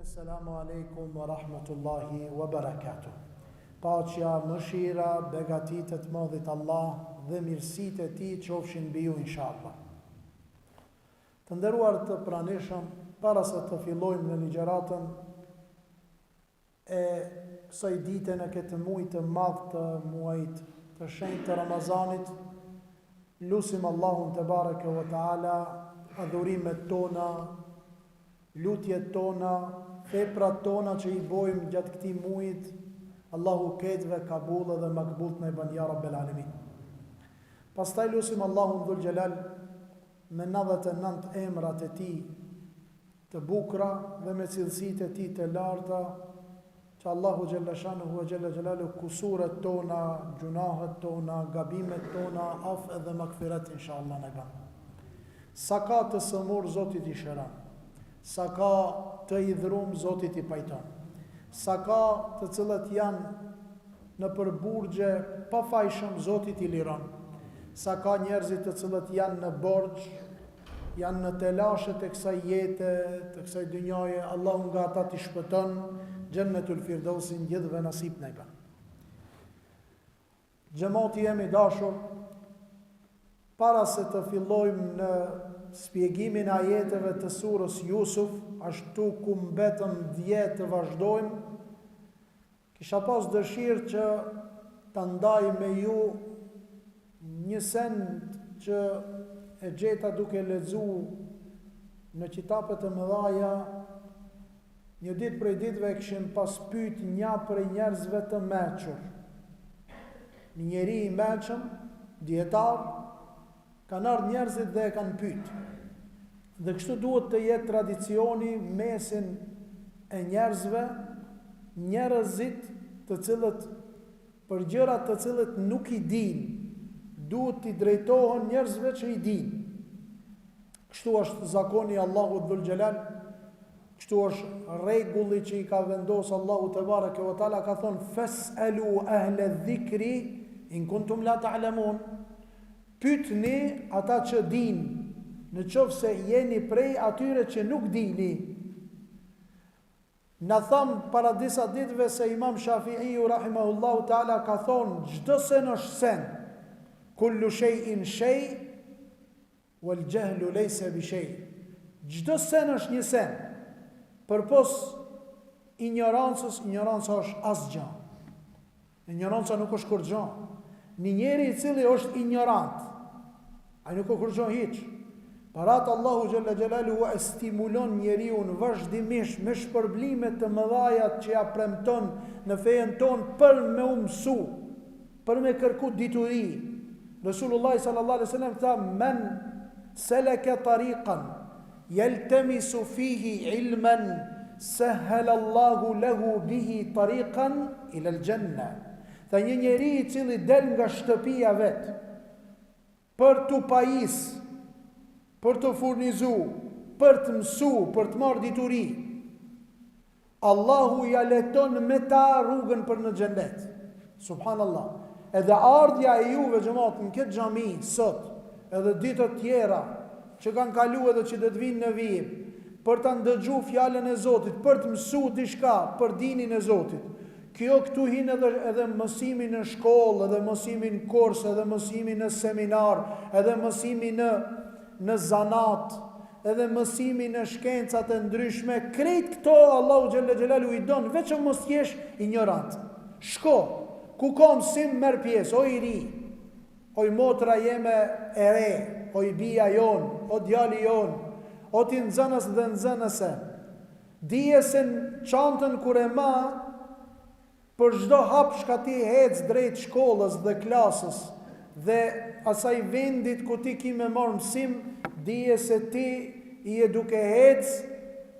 Assalamu alaikum wa rahmatullahi wa barakatuh. Paqja, mëshira, begatit e të madhit Allah dhe mirësit e ti qofshin mbi ju inshallah. Të nderuar të pranishëm, para se të fillojmë në ligjeratën e kësaj dite në këtë muaj të madh të muajit të shenjtë të Ramazanit, lusim Allahun te bareke ve taala, adhurimet tona, lutjet tona, veprat tona që i bojmë gjatë këtij muajit, Allahu ketëve kabul dhe makbul në ban ya rabbel alamin. Pastaj lusim Allahun dhul xhelal me 99 emrat e tij të bukura dhe me cilësitë e tij të larta, që Allahu xhalla shanuhu wa xhalla xhelalu kusuret tona, gjunahet tona, gabimet tona, af dhe magfiret inshallah në ban. Sa ka të sëmur Zotit i shëron, sa ka të idhrum Zotit i pajton, sa ka të cilët janë në përburgje pa fajshëm Zotit i liron, sa ka njerëzit të cilët janë në borxh, janë në telashet e kësaj jete, të kësaj dynjaje, Allahu nga ata t'i shpëton, Gjennetul Firdausin gjithëve nasip në i ban. Xhamati jemi dashur, para se të fillojmë në spjegimin e ajeteve të surës Jusuf, ashtu ku mbetëm 10 të vazhdojmë, kisha pas dëshirë që të ndaj me ju një send që e gjeta duke lexu në kitapet e mëdhaja. Një ditë prej ditëve kishim pas pyet një prej njerëzve të mequr. Një njeri i meqëm, dietar, kanë ardhur njerëzit dhe e kanë pyet. Dhe kështu duhet të jetë tradicioni mesin e njerëzve, njerëzit të cilët për gjërat të cilët nuk i din, duhet t'i drejtohen njerëzve që i din. Kështu është zakoni Allahut dhul xhelal. Kështu është rregulli që i ka vendosur Allahu te bareke ve taala, ka thonë fas'alu ahla dhikri in kuntum la ta'lamun. Pyetni ata që din, në qoftë se jeni prej atyre që nuk dini. Na tham para disa ditëve se Imam Shafi'i rahimahullahu taala ka thonë çdo sen është sen. Kullu shay'in shay wal jahlu laysa bi shay. Çdo sen është një sen. Përpos ignorancës, ignoranca është asgjë. Ignoranca nuk është kurrë. Një njeri i cili është ignorant, ai nuk ka kurrë hiç. Parat Allahu xhalla xhelaluhu e stimulon njeriu vazhdimisht me shpërblime të mëdha që ja premton në fejen tonë për me u mësu, për me kërku dituri. Resulullah sallallahu alaihi wasallam tha: "Men salaka tariqan yaltamisu fihi ilman sahhala Allahu lahu bihi tariqan ila al-janna." Tha një njeri i cili del nga shtëpia vet për t'u pajis, për të furnizu, për të mësu, për të marrë dituri, Allahu ja leton me ta rrugën për në xhennet. Subhanallah. Edhe ardhja e juve xhamat në këtë xhami sot, edhe ditët tjera që kanë kaluar edhe që do të vinë në vijim, për ta ndëgjuar fjalën e Zotit, për të mësuar diçka për dinin e Zotit. Kjo këtu hin edhe mësimin në shkollë, edhe mësimin në kurs, edhe mësimin në seminar, edhe mësimin në zanat, edhe mësimin në shkencat e ndryshme. Krejt këto Allahu xhalla xhelalu i don, veçëm mos jesh ignorant. Shko, ku ka mësim merr pjesë, o i ri, o i motra jeme e re, o i bia jon, o djali jon, o ti nxënës dhe nxënëse. Dije se në çantën kur e ma, për çdo hap shka ti hec drejt shkollës dhe klasës dhe asaj vendit ku ti ki me marrë mësim, dije se ti i e duke hec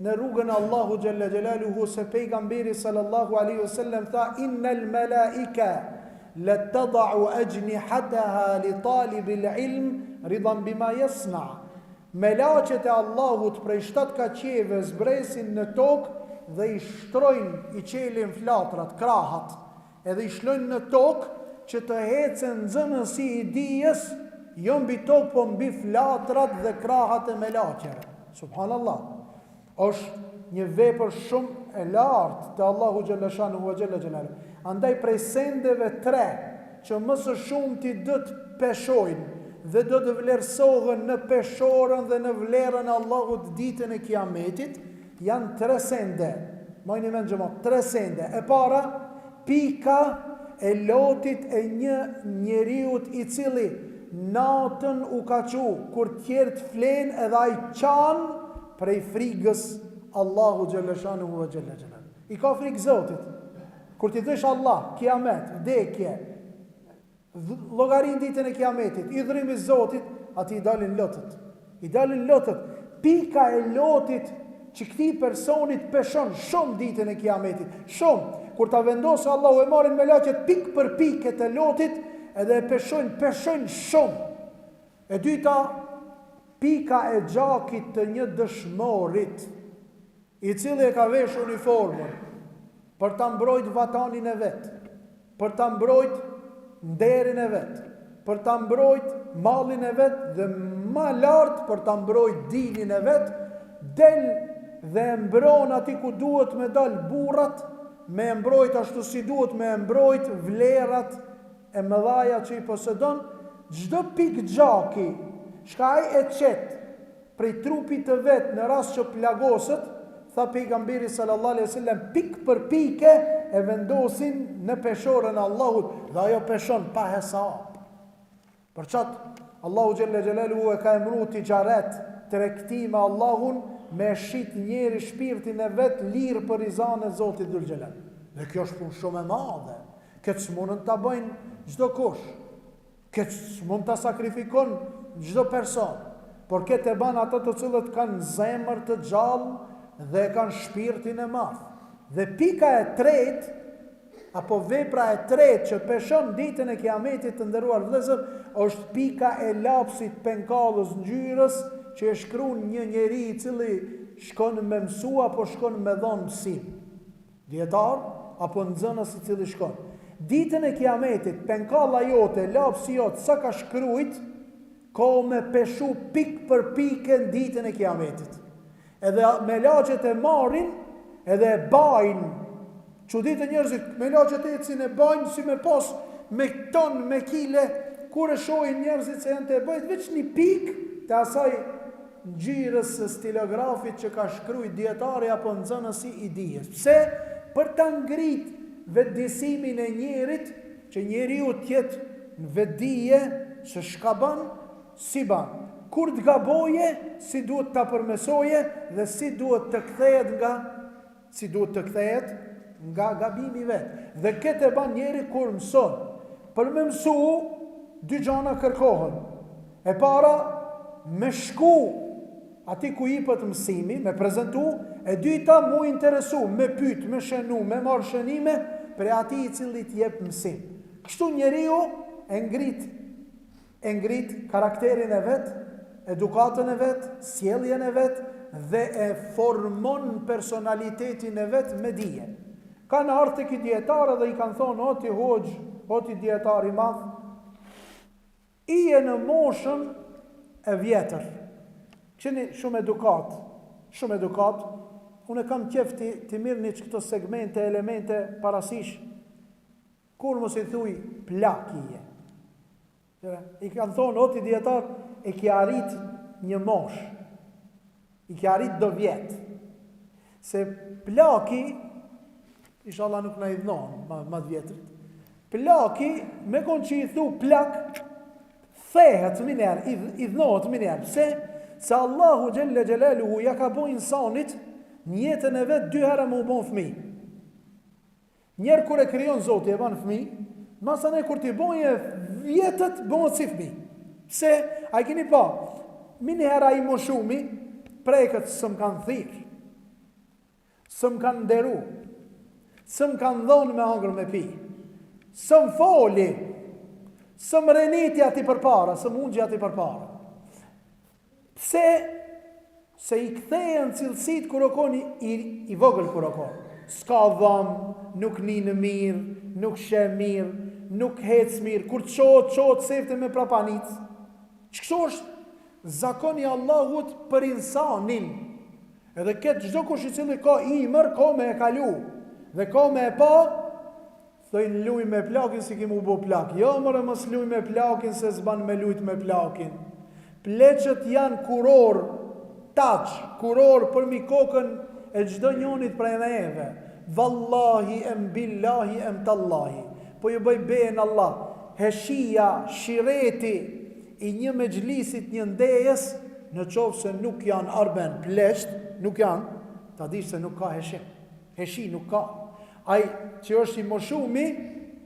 në rrugën Allahu xhalla xhelaluhu, se pejgamberi sallallahu alaihi wasallam tha: "Innal malaika la tad'u ajnihataha li talibil ilm ridan bima yasna." Melaqet e Allahut prej 7 kaqeve zbresin në tokë dhe i shtrojnë, i qelin flatrat, krahat, edhe i shlojnë në tokë që të hecen nxënësi i dijes, jo mbi tokë, po mbi flatrat dhe krahat e melaqeve. Subhanallah. Është një vepër shumë e lartë te Allahu xhalla shanuhu wa xhalla xhelalu. Andaj prej sendeve 3 që më së shumti do të peshojnë dhe do të vlerësohen në peshorën dhe në vlerën e Allahut ditën e Kiametit, janë 3 sende. Majni mend xhamat, 3 sende. E para, pika e lotit e një njeriut i cili natën u ka qu, kur tjerët flen edhe ai qan prej frigës Allahu xhaleshanuhu wa xhalla xhalal. I ka frikë Zotit. Kur ti thësh Allah, Kiamet, vdekje, llogarin ditën e Kiametit, i dhërimi Zotit, aty i dalin lotët. I dalin lotët. Pika e lotit që këti personit peshon shumë ditën e Kiametit. Shumë. Kur ta vendosë Allahu e marrin me laqet pik për pike të lotit, edhe e peshojnë shumë. E dyta, pika e gjakit të një dëshmorit, i cili e ka vesh uniformën, për ta mbrojt vatanin e vetë, për ta mbrojt nderin e vetë, për ta mbrojt mallin e vetë, dhe ma lartë për ta mbrojt dinin e vetë, del dhe mbron ati ku duhet me dal burrat, me mbrojt ashtu si duhet me mbrojt vlerat e mëdhaja që i posedon. Çdo pik gjaki, shka ai e qet prej trupit të vet në rast që plagosët, tha pejgamberi sallallahu alaihi wasallam, pik për pike e vendosin në peshorën e Allahut, dhe ajo peshon pa hesab. Për çat Allahu xhalla xhelaluhu e ka emru tijaret, tregti me Allahun, me shit njeri shpirtin e vet lirë për rizan e Zotit dhul xhelal. Dhe kjo është punë shumë e madhe. Këtë s'mundën ta bëjnë çdo kush. Këtë s'mund ta sakrifikon çdo person. Por këtë e ban ato të cilët kanë zemër të gjallë dhe kanë shpirtin e madh. Dhe pika e tretë, apo vepra e tretë që peshon ditën e Kiametit, të nderuar vëllezër, është pika e lapsit penkallës ngjyrës që e shkruan një njeri i cili shkon me mësu apo shkon me dhon mësim. Dietar apo nxënës i cili shkon. Ditën e Kiametit, penkalla jote, lapsi jote, sa ka shkruajt, ka me peshu pik për pikë në ditën e Kiametit. Edhe me laqet e marrin, edhe e bajnë. Çuditë njerëzit me laqet e ecin e bajnë si me pas me ton, me kile, kur e shohin njerëzit se janë të e bëjt, veç një pikë të asaj ngjyrës së stilografit që ka shkruajt dietari apo nxënësi i dijes. Pse? Për ta ngrit vetëdijsimin e njerit, që njeriu të jetë në vetëdije se çka bën, si bën. Kur të gaboje, si duhet ta përmesoje dhe si duhet të kthehet nga gabimi vet. Dhe këtë e bën njeri kur mëson. Për me mësu, 2 gjana kërkohen. E para, me shku ati ku jepet mësimi, me prezentu, e dyta mu interesu, me pyet, me shenu, me marrë shënime për ati i cili të jep mësim. Kështu njeriu e ngrit karakterin e vet, edukatën e vet, sjelljen e vet dhe e formon personalitetin e vet me dije. Kanë ardhur tek dietarë dhe i kanë thonë, o ti hoxh, o ti dietar i madh, i e në moshën e vjetër. Qeni shumë edukat, unë kam qef të mirë një që këto segmente, elemente parasysh, kur mos i thuj plak ije. I kanë thonë, o ti dietar, e ki arrit një mosh, i ki arrit do vjetë, se plaki, inshallah nuk na i dhnon ma të vjetrit, plaki, me konë që i thu plak, thehet minër, i dhnohet minër, se Allahu xhelle xhelaluhu ja ka bo insanit në jetën e vet 2 herë më u bon fëmijë. Njerë kur e krijon Zoti e ban fëmijë, masane kur ti boje vjetët bon si fëmijë. Se a keni pa, mini hera i moshumi, preket së më kanë thirë, së më kanë nderu, së më kanë dhonë me hangër me pi, së më foli, së më reniti ati për para, së më ungji ati për para. Pse? Se i kthejën cilësit kër o koni i vogël kër o koni. Ska dham, nuk ni në mirë, nuk she mirë, nuk hec mirë, kur qotë sefte me prapanic. Që kështu është zakoni Allahut për insanin. Edhe këtë çdo kush I cili ka imër, ka me e kalu. Dhe ka me e pa, thojnë luj me plakin si ki mu bo plak. Jo mëre mos luj me plakin se s'ban me lujt me plakin. Pleqët janë kuror, taq, kuror për mi kokën e çdo njonit prej neve. Wallahi em billahi em tallahi. Po ju bëj bejën Allah. Heshia, shireti I një mexhlisit një ndejes, në qovë se nuk janë arben pleqt, nuk janë, ta dish se nuk ka heshim. Heshi nuk ka. Ai që është I moshumi,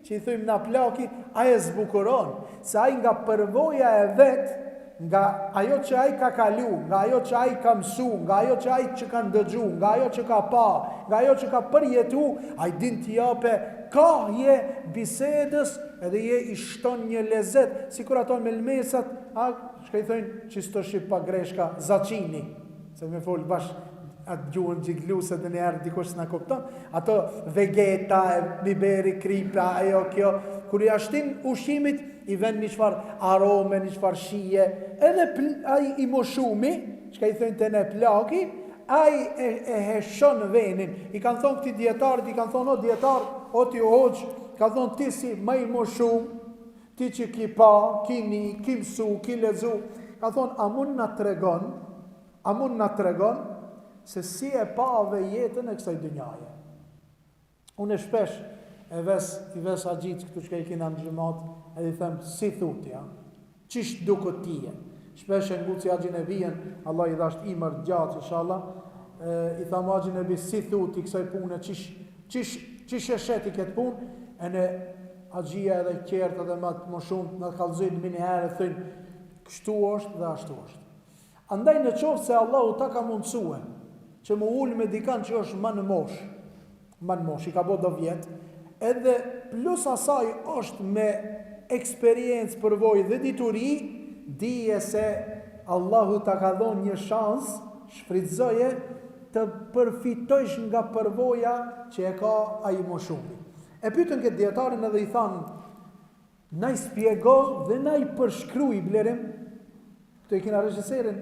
që I thujmë na plaki, ai e zbukuron. Se ai nga përvoja e vetë, nga ajo që ai ka kalu, nga ajo që ai ka mësu, nga ajo që ai që ka ndëgju, nga ajo që ka pa, nga ajo që ka përjetu, ai din t'i jape kahje bisedës edhe je I shton një lezet, si kur ato me lmesat, shka I thojnë që s'to shqip pa greshka, zacini, se me folë bashkë atë gjuhën gjiglusë dhe njerë dikush s'na kupton, ato vegeta, biberi, kripa, ajo kjo, kur I ashtin ushqimit, I ven një qfar arome, një qfar shije, edhe ai I moshumi, shka I thojnë të ne plaki, ai e heshon venin. I kanë thonë këti djetarët, I kanë thonë o djetarë, o ti hoqë, ka thonë ti si më I moshum, ti që ki pa, ki një, ki mësu, ki lezu, ka thonë a mund na tregon, se si e pave jetën e kësaj dynjaje. Unë shpesh I ves agjit këtu që ka I kina në gjëmat, edhe I them, si thuti, qisht duke tije. Shpesh e nguci agjin e vijen, Allah I dhasht imër gjatë, inshallah, I tham agjin e vi, si thuti kësaj pune, qish e sheti këtë punë, e në agjia edhe kjertë edhe më shumë, në kalzojnë mini herë, thënë, kështu është dhe ashtu është. Andaj në qoftë se Allahu ta ka mundësue, që më ullë me dikan që është më në mosh, I ka bo do vjetë, edhe plus asaj është me eksperiencë, përvoj dhe dituri, dije se Allahu ta ka dhonë një shans, shfrytëzoje, të përfitojsh nga përvoja që e ka ai moshumi. E pyetën këtë djetarin edhe I thanë, na I spjego dhe na I përshkruj blerim, të I kina regjiserin,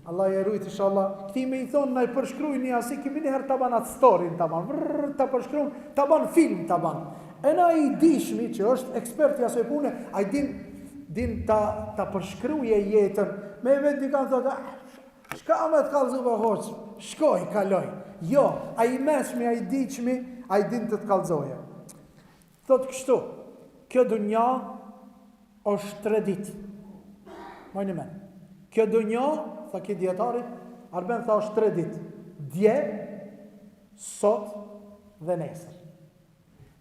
Allah I rujt inshallah, këti me I thonë na I përshkruj një asi, kimi njëherë të ban atë storin të ban, të përshkruj, të ban film të ban. E na I dishmi që është eksperti asoj pune, a I din të përshkruje jetën, me vetë di kanë thotë, shka me të kalzuve hoqë, shkoj, kaloj. Jo, a I mesmi, a I diqmi, a I din të kalzoje. Thotë kështu, kjo dunja është 3 ditë. Majnë men. Kjo dunja, tha ki djetarit, Arben tha është 3 ditë. Dje, sot dhe nesër.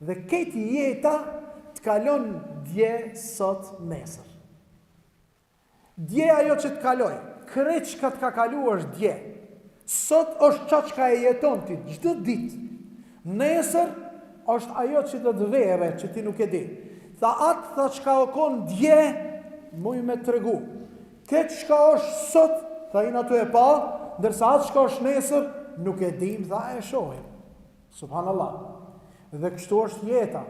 Dhe këti jeta të kalon dje, sot, nesër. Dje ajo që të kaloj, kreç që të ka kalu është dje. Sot është qa që ka e jeton ti, gjdo ditë. Nesër është ajo që të dvere, që ti nuk e di. Tha atë, tha që ka okon dje, muj me të regu. Këtë që ka është sot, tha ina të e pa, ndërsa atë që ka është nesër, nuk e dim, tha e shohim. Subhanallah. Dhe kështu është jeta.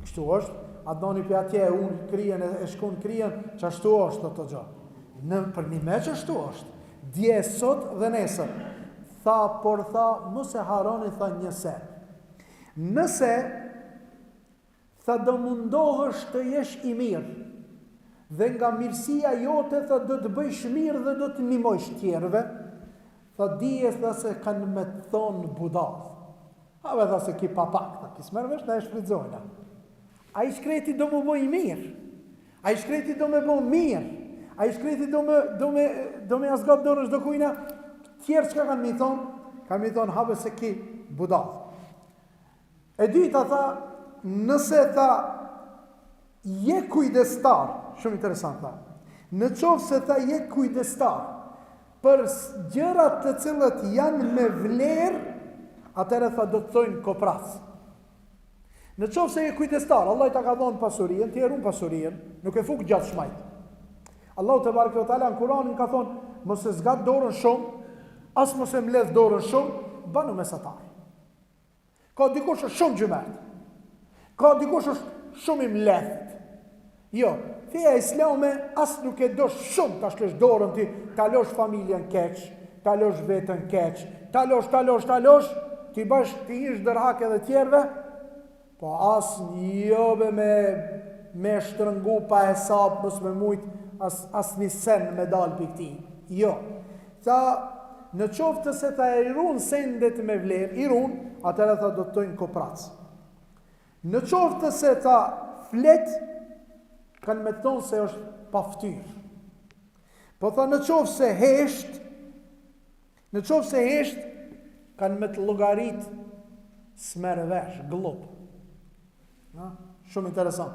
Kështu është, atë doni për atje, unë kryen, e shkun kryen, që ashtu është të gjë. Për një me që ashtu është. Dje sot dhe nesër. Tha, por tha, mos e haroni, tha njëse. Nëse, tha do mundohësh të jesh I mirë, dhe nga mirësia jote, tha do të bëjsh mirë dhe do të nimojsh tjerëve, tha dije tha se kanë me të thonë budal. Ave tha se ki papak, tha ki smervesh, da e shfridzojna. A I shkreti do më bëj mirë, a I shkreti do me bëj mirë, a I shkreti do me asgat dorësh do kujna, tjerë që kanë mi thonë, habe se ki budal. E dyta tha, nëse tha, je kujdestar, shumë interesant tha, në qofë se tha je kujdestar, për gjërat të cilët janë me vlerë, atëre tha do të thojnë kopras. Në qofë se je kujdestar, Allah I ta ka dhonë pasurien, ti e runë pasurien, nuk e fuk gjatë shmajt. Allah të barë kjo tala në Kuranin ka thonë, mos e zgat dorën shumë, as mos e mledh dorën shumë, banu mesatar. Ka dikush është shumë gjymert. Ka dikush është shumë I mledhët. Jo, feja islame as nuk e do shumë ta shlesh dorën ti, ta losh familjen keq, ta losh vetën keq, ta losh, ti ish dërhak edhe tjerve, po asnjëve me shtrëngu pa hesab, mos me mujt as një sen me dal për këti. Jo. Tha, në qoftë se ta irun sendet me vlerë, irun, atëra tha do të tojnë koprac. Në qoftë se ta flet, kanë me thonë se është pa ftyrë. Po tha në qoftë se hesht, kanë me të llogarit smerë vesh, glop. Shumë interesant.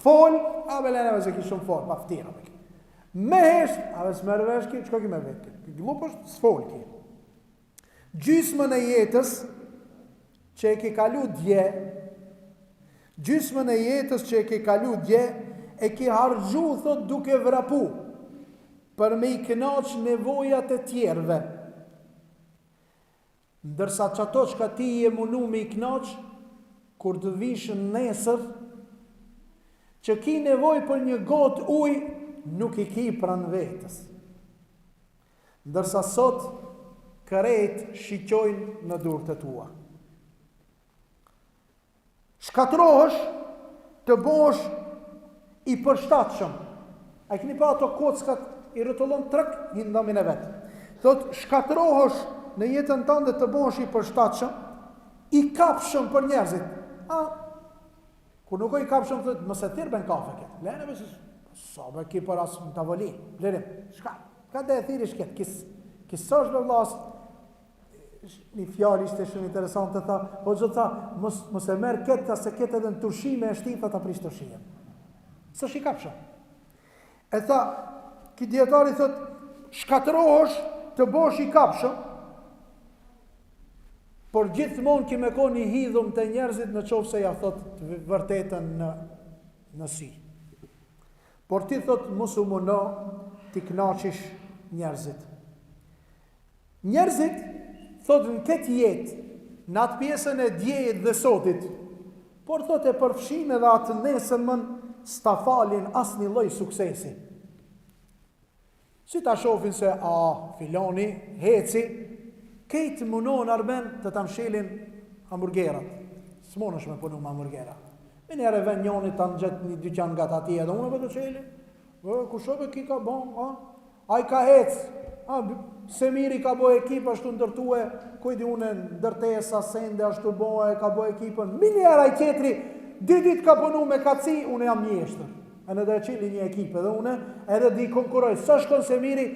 Fol, a beleneve se ki shumë fol, pa ftira. Me hesht, a ve smerë vesh ki, qka ki me vetë? Glop është s'fol ki. Gjysmën e jetës që e ki kalu dje, e ki harxhu, thot, duke vrapu, për me I kënaq nevojat e tjerve. Ndërsa që ato që ka ti je munu me I kënaq, kur të vishën nesër, që ki nevoj për një gotë ujë, nuk I ki pranë vetës. Ndërsa sot, kërejt shiqojnë në durët e tua. Shkatrohesh të bosh I përshtatshëm. A keni pa ato kockat I rrotullon trek një ndamin e vetë. Thot, shkatrohesh në jetën tënde të bosh I përshtatshëm, I kapshëm për njerëzit. Kur nuk I kapshëm, thot, mëse thirben kafe këtë. Lene me sa be ki për asë në tavolin. Lerim, shka? Ka dhe e thiri shket? Kisë është me vlasë, një fjallë ishte shumë interesante, tha, po gjithë tha, mos e merë këtë, se këtë edhe në turshime e shtin, ta prish turshime. Së shi kapshëm. E tha, ki djetari thot, shkatrohesh të bosh I kapshëm, por gjithmonë ki me koni hidhum të njerëzit në qofë se ja thot vërtetën në si. Por ti thot, mos u mundo ti knaqish njerëzit. Njerëzit, thot në këtë jetë, në atë pjesën e djejit dhe sotit, por thot e përfshin edhe atë nesërmën s'ta falin as një lloj suksesi. Si ta shofin se, filoni, heci, kejtë munon arben të ta mshelin hamburgerat. S'monë është me punu me hamburgera. Me njerë e ven njoni të në gjithë një dyqan nga të ati edhe unë për të qeli. Kushobe ki ka bon, a I ka hec. Semiri ka bo ekip ashtu ndërtue, kujdi une ndërtesa, sende ashtu bo e ka bo ekipën. Mi njerë a I tjetri, 2 dit ka punu me kaci, unë jam mjeshtër. E në dhe qili një ekip edhe une, edhe di konkuroj. Sa shkon Semiri,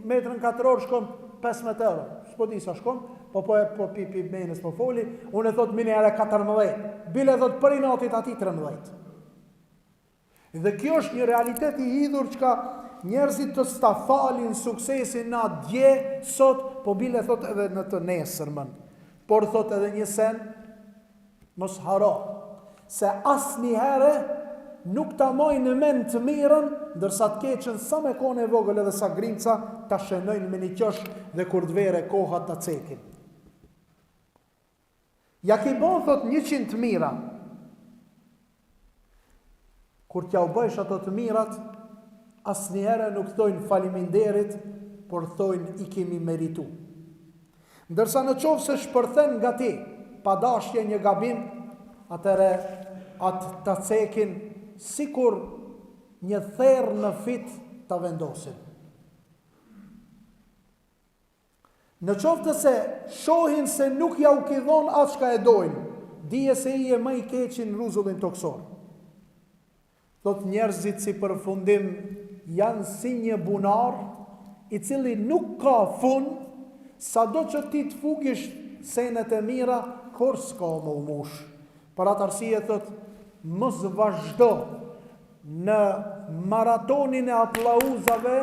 metrën 4 orë shkon 15 euro. S'po di sa shkon, po pi menës po foli, unë e thot mini ere 14, bile thot për I natit ati 13. Dhe kjo është një realitet I hidhur që ka njerëzit të stafalin suksesin na dje sot, po bile thot edhe në të nesërmën. Por thot edhe një sen, mos haro, se as një herë nuk ta moj në men të mirën, ndërsa të keqen sa me kone vogël edhe sa grimca, ta shenojnë me një qësh dhe kur të vere kohat të cekin. Ja ki bon, thot, 100 të mira. Kur t'ja u bëjsh ato të mirat, as njëherë nuk thojnë faliminderit, por thojnë I kemi meritu. Ndërsa në qovë se shpërthen nga ti, pa dashje një gabim, atëre atë të cekin, sikur një therë në fit të vendosin. Në qoftë se shohin se nuk ja u kidhon atë shka e dojnë, dije se I e më I keqin ruzullin toksor. Thot njerëzit si përfundim janë si një bunar I cili nuk ka fund, sa do që ti të fugish senet e mira, kur s'ka më umush. Për atë arsye thot, mos vazhdo në maratonin e aplauzave,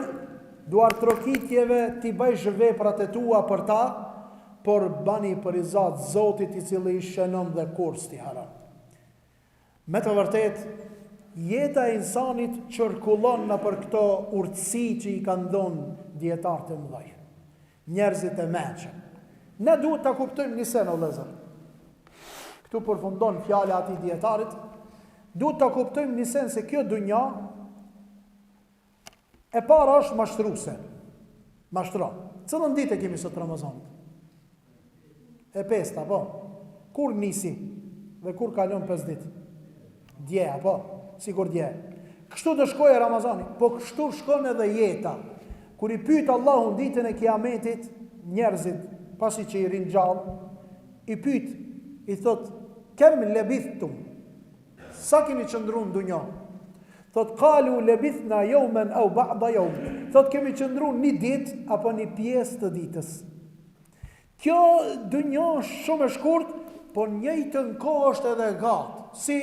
duar trokitjeve ti bëjsh veprat e tua për ta, por bani për I Zot Zotit I cili I shënon dhe kurs ti haron. Me të vërtet, jeta e insanit çirkullon në për këto urtësi që I kanë dhënë dietarët e mëdhenj. Njerëzit e mençëm. Ne duhet ta kuptojmë një sen o vëllezër. Këtu përfundon fjala e atij dietarit. Duhet ta kuptojmë një sen se kjo dunja e para është mashtruese. Mashtron. Cëllën ditë e kemi sot Ramazanit? E 5, po. Kur nisi? Dhe kur kalon 5 ditë? Dje, apo? Sigur dje. Kështu të shkoj e Ramazani, po kështu shkon edhe jeta. Kur i pyet Allahu ditën e Kiametit, njerëzit, pasi që i rinë gjallë, i pyet, i thot, kem lebithtum? Sa keni qëndru në dunjo? Thot, kalu lebithna jomen au ba'da jom. Thot, kemi qëndru një ditë, apo një pjesë të ditës. Kjo dunjo shumë e shkurt, po njëjtën kohë është edhe gatë. Si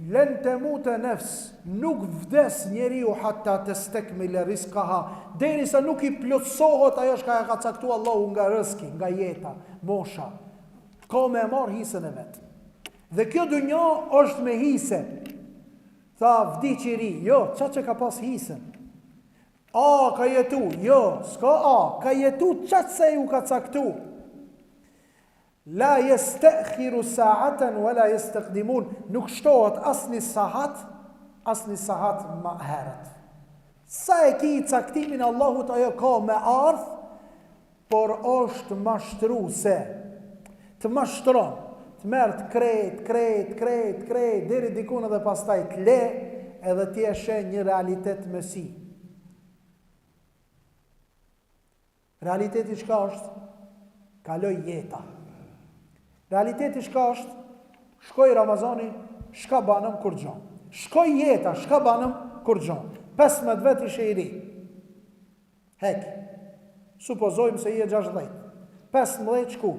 len të mute nefs, nuk vdes njeriu hatta të stekmile rizkaha, deri sa nuk i plotësohet ajo shka e ka caktu Allahu nga rëski, nga jeta, mosha. Ka me marë hisën e vetë. Dhe kjo dunjo është me hise. Tha vdi qiri, jo, qa që ka pas hisën? A, ka jetu, jo, s'ka a, ka jetu qatë se ju ka caktu. La yastakhiru sa'atan wala yastaqdimun, nuk shtohet asni sahat ma herët. Sa e ki caktimin Allahut ajo ka me ardh, por është mashtruese. Të mashtron, të merr kret, deri dikun edhe pastaj të le, edhe ti e sheh një realitet me si. Realiteti çka është? Kaloj jeta. Realiteti shka është, shkoj Ramazani, shka banëm kur gjon. Shkoj jeta, shka banëm kur gjon. 15 vet ishe i ri. Hek, supozojmë se i e 16. 15 shku.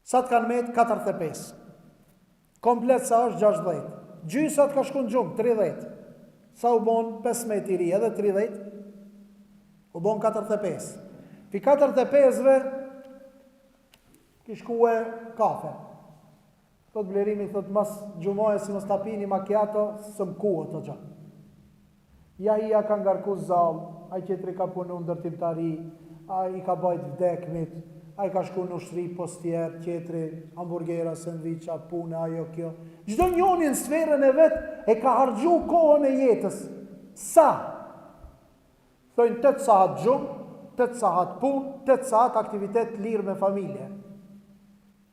Sa të kanë met? 45. Komplet sa është 16. Gjysat ka shku në gjumë, 30. Sa u bon 15 i ri, edhe 30, u bon 45. Pi 45-ve, kishkue kafe. Thot blerimi, thot mas gjumoje si mos tapini macchiato, së mkuo të gjë. Ja i ka ngarku zalë, a i qetri ka punu në ndërtimtari, a i ka bajt vdekmit, a i ka shku në ushtri postier, qetri, hamburgera, sandviqa, pune, ajo kjo. Gjdo njoni në sferën e vetë e ka hargju kohën e jetës. Sa? Thojnë 8 sahat gjumë, 8 sahat punë, 8 sahat aktivitet lirë me familje.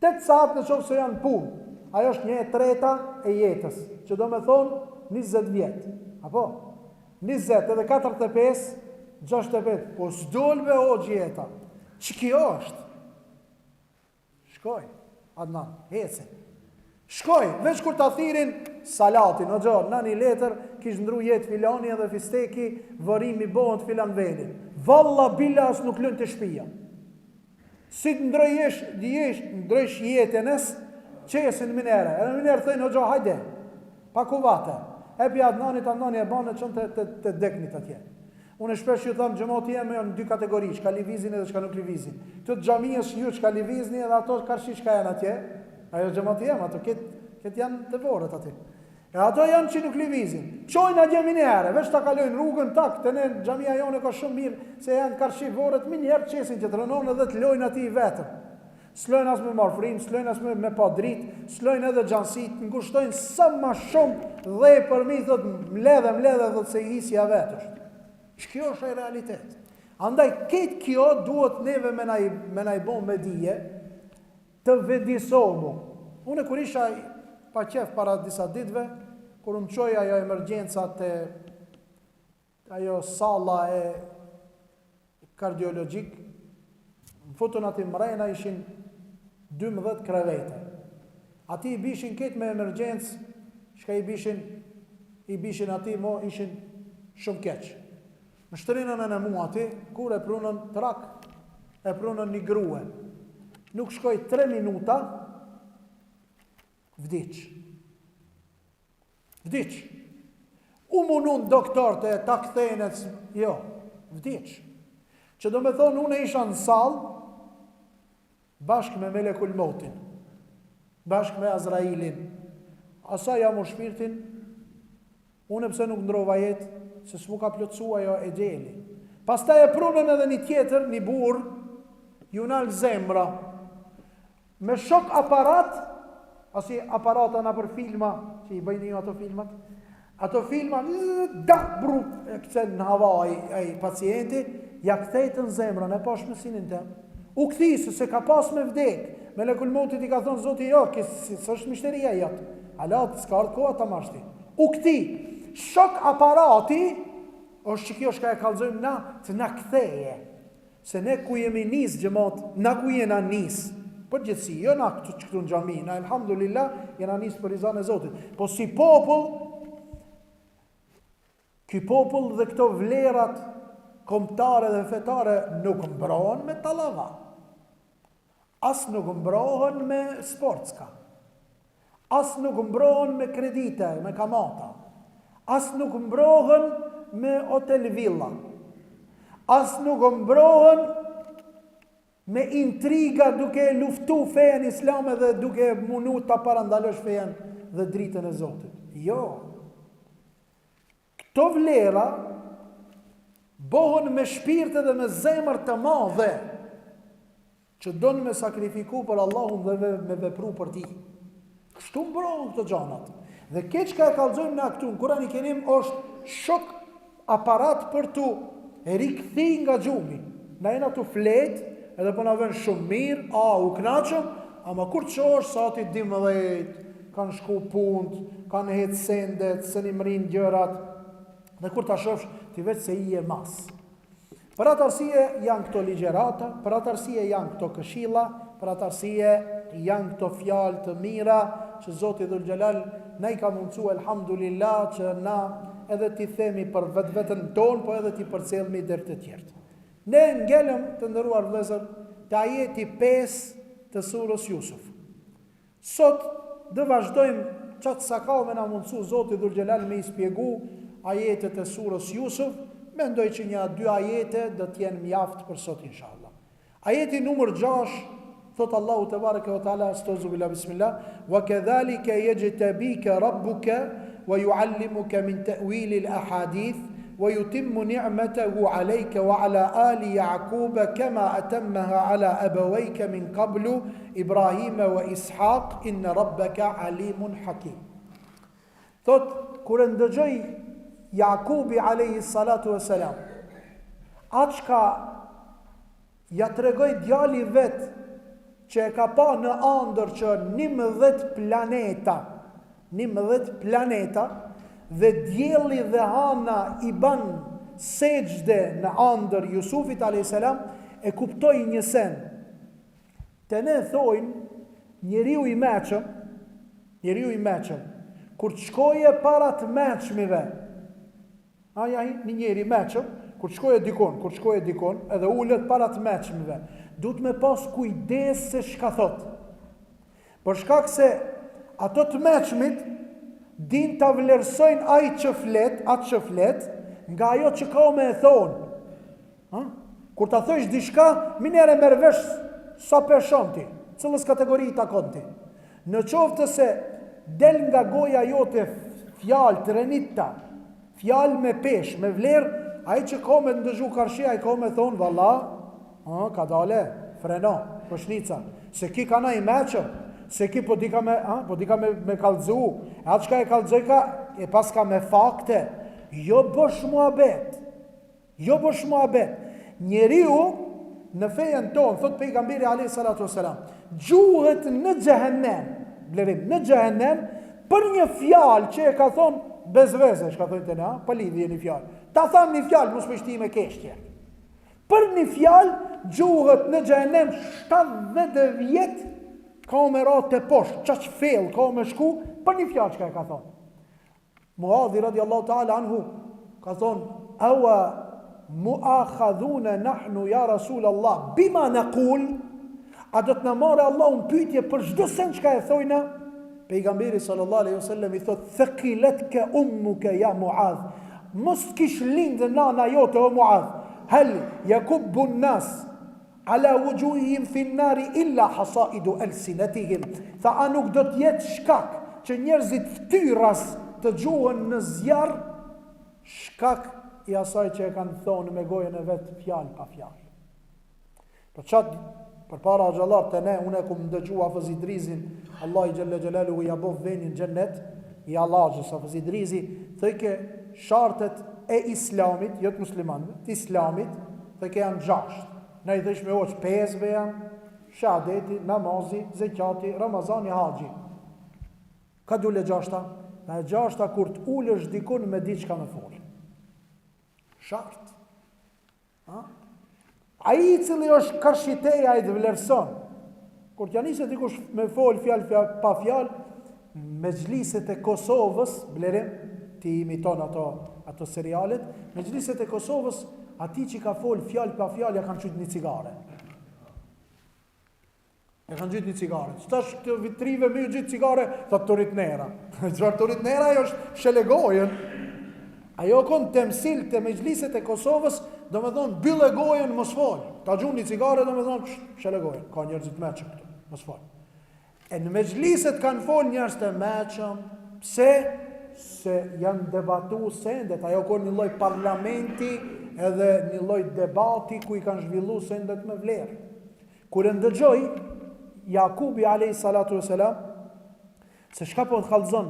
8 sahat në qofë se janë punë, ajo është 1/3 e jetës, që do me thonë 20 vjetë. Apo? 20 edhe 45, 65, po s'dolve o gjeta. Që kjo është? Shkoj, Adnan, hece. Shkoj, veç kur të thirin salatin, o gjorë, në një letër, kishë ndru jetë filani edhe fisteki, vërimi bohën të filan vedin. Valla bila as nuk lënë të shpia. Si të ndrojsh jetënës, qesin minere. E në minere thëjnë, o gjo, hajde, pa kuvate. Epi Adnani e banë qënë të deknit atje. Unë e shpesh ju thamë, gjëmoti jemi në 2 kategori, shka livizin edhe shka nuk livizin. Të gjamiës ju shka livizni edhe ato karshi shka janë atje. Ajo gjëmoti jemi, ato këtë janë të vorët atje. E ato janë që nuk livizin. Qojnë atje minere, veç të kalojnë rrugën tak, të ne gjamia jone ka shumë mirë, se janë karshi vorët, minjerë qesin që të rënonë edhe të lojnë ati i vetëm. Slojnë as me marfrim, slojnë as me pa drit, slojnë edhe gjansit, ngushtojnë sa ma shumë dhe për mi thot mledhe thot se i hisja vetësht. Shkjo është e realitet. Andaj, këtë kjo duhet neve me na i bon me dije të vedisomu. Unë kur isha pa qef para disa ditve, kur më qoj ajo emergjenca të ajo sala e kardiologjik, më futën ati mrejna ishin 12 krevete. Ati i bishin ketë me emergjencë, shka i bishin ati mo ishin shumë keqë. Më shtrinën e në mu ati, kur e prunën trak, e prunën një grue. Nuk shkoj 3 minuta, vdiq. U munun doktor të ta kthenet, jo, vdiq. Që do me thonë, unë isha në salë, bashkë me Melekul Motin, bashkë me Azrailin. Asa jam u shpirtin, unë pse nuk ndrova jetë, se s'mu ka plotësu ajo e gjeli. Pastaj e prunën edhe një tjetër, një burë, ju nalë zemra, me shok aparat, asi aparata na për filma, që i bëjnë ju ato filma, da, bru, e këse në hava ai pacienti, ja kthejtë në zemrën, e pash me sinin tem. U kthi se ka pas me vdek. Melekul Mautit i ka thonë Zoti, jo, s'është mishteria jote. Alat s'ka ardhur koha ta marrësh ti. U kthi. Shok aparati është që kjo shka e kallëzojmë na, se na ktheje. Se ne ku jemi nis xhamat, na ku jena nis. Përgjithësi, jo na këtu në xhami, na elhamdulillah jena nis për rizan e Zotit. Po si popull, ky popull dhe këto vlerat kombëtare dhe fetare nuk mbrohen me tallava. As nuk mbrohen me sportska. As nuk mbrohen me kredite, me kamata. As nuk mbrohen me hotel villa. As nuk mbrohen me intriga duke luftu fejen islame dhe duke munu ta parandalosh fejen dhe dritën e Zotit. Jo. Këto vlera bohen me shpirte dhe me zemër të madhe që donë me sakrifiku për Allahun dhe me vepru për ti. Kështu mbrohen këto gjanat. Dhe keq ka e kallëzojmë na këtu në Kur'an Kerim është shok aparat për tu rikthi nga gjumi. Na jena tu flet, edhe po na vën shumë mirë, u kënaqëm, ama kur të shohësh sati 12, kanë shku punë, kanë hetë sendet, se një mrin gjërat, dhe kur ta shohësh, ti vetë se i e mas. Për atë arsye janë këto ligjerata, për atë arsye janë këto këshilla, për atë arsye janë këto fjalë të mira që Zoti Dhul Xhelal na i ka mundsuar elhamdulillah që na edhe ti themi për vetveten tonë, po edhe ti përcjellmi deri të tjerët. Ne ngelëm të nderuar vëllezër te ajeti 5 të surës Jusuf. Sot do vazhdojmë çat sa ka me na mundsu Zoti Dhul Xhelal me i spjegu ajetet e surës Jusuf. Mendoj që një 2 ajete do të jenë mjaft për sot inshallah. Ajeti numër 6 thot Allahu te bareke ve taala astaghfiru billah bismillah wa kadhalika yajtabika rabbuka wa yuallimuka min ta'wil al-ahadith wa yutimmu ni'matahu 'alayka wa 'ala ali yaquba kama atammaha 'ala abawayka min qablu Ibrahima wa Ishaq inna rabbaka alimun hakim. Thot kur ndëgjoj Jakubi alayhi salatu wassalam atë çka ja tregoi djali vet që e ka pa në ëndër që 11 planeta dhe dielli dhe hana i ban sejdë në ëndër Jusufit alayhis salam, e kuptoi një sen. Të ne thojnë njeriu i mëshëm kur të shkoje para të mëshmive. Një njeri mëshëm kur të shkoje dikon edhe ulet para të mëshmive, duhet me pas kujdes se çka thot. Për shkak se ato të mëshmit din ta vlerësojnë atë që flet nga ajo që ka me e thonë. Kur ta thësh diçka, minere merr vesh sa person ti, cilës kategori takon ti. Në qoftë se del nga goja jote fjalë të renita, fjalë me pesh, me vlerë, ai që ka me ndëgju karshia, ai ka me thonë valla, ka dale, freno, pëshnica, se ki ka na i meqëm, se ki po dika me kallëzu, e atë qka e kallëzoj ka, e pas ka me fakte, jo bësh mua bet. Njeriu në fejen tonë, thot pejgamberi alayhi salatu wasalam, gjuhet në xhehenem, për një fjalë që e ka thonë bezveze, shka thonë të ne, për lidhje një fjalë. Ta thamë një fjalë, mos me shti me keshtje. Për një fjalë, gjuhet në xhehenem 70 vjet, ka me ratë të poshtë, qaq fel, ka me shku, për një fjalë që ka e ka thonë. Muadhi radiallahu ta'ala anhu, ka thonë, awa muakhadhuna nahnu ya Rasul Allah, bima naqul, a do të na marrë Allah unë pyetje për çdo sen që ka e thojna? Pejgamberi sallallahu alaihi wasallam i thot, thaqilatka ummuka ya Muadh, mos kish lindë nana jote o Muadh, hal yakubbu an-nas ala wujuhihim fi an-nar illa hasaidu alsinatihim, tha a nuk do të jetë shkak që njerëzit ftyras të gjuhen në zjarr, shkak i asaj që e kanë thonë me gojën e vetë fjalë pa fjalë. Për para xhallar të ne, unë e kum ndëgju Hafiz Idrizin, Allah i Gjelle Gjelalu i abov venin gjennet, i Allahës Hafiz Idrizi, thëjke shartet e islamit, jo të muslimanëve, të islamit, dhe ke janë 6. Ne i thësh me oq 5 be janë, shahadeti, namazi, zekati, Ramazani, haxhi. Ka dule 6? Dhe 6 kur të ullësh dikun me diçka me fol. Shart. Ai i cili është karshiteja, ai të vlerëson. Kur t'ja nisë dikush me fol fjalë pa fjalë, mezhliset e Kosovës, blerim, ti imiton ato serialet, mezhliset e Kosovës, ati që ka fol fjalë pa fjalë, ja kanë qytë një cigare. Ja kanë qytë një cigare. Qëtash këtë vitrive me ju gjithë cigare, thot të ritnera. Qëfar të ritnera, ajo është shelegojën. Ajo konë temsil të mezhliset e Kosovës, do me thonë, bile gojën mos fol. Ta gjunë një cigare, do me thonë, shelegojën. Ka njerëzit meqëm këtu, mos fol. E në mezhliset kanë fol njerëz të meqëm. Pse? Se janë debatu sendet. Ajo konë një lloj parlamenti edhe një lloj debati ku i kanë zhvillu sendet me vlerë. Kur e ndëgjoj Jakubi alayhi salatu wasalam se shka po të kallzon